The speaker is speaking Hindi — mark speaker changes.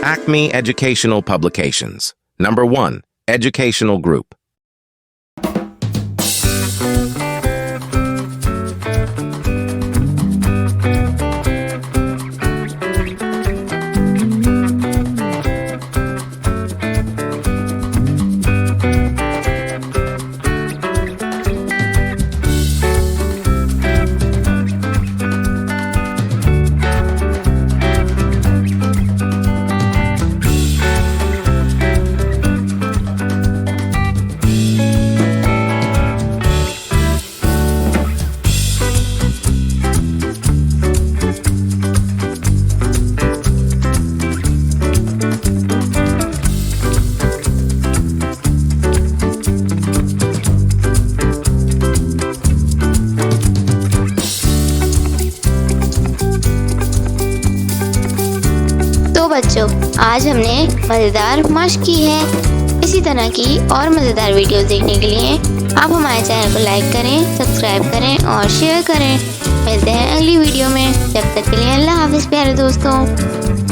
Speaker 1: Acme Educational Publications. Number 1. Educational Group.
Speaker 2: तो बच्चों, आज हमने मज़ेदार मशक की है। इसी तरह की और मज़ेदार वीडियोस देखने के लिए आप हमारे चैनल को लाइक करें, सब्सक्राइब करें और शेयर करें। मिलते हैं अगली वीडियो में। जब तक के लिए अल्लाह हाफ़िज़ प्यारे दोस्तों।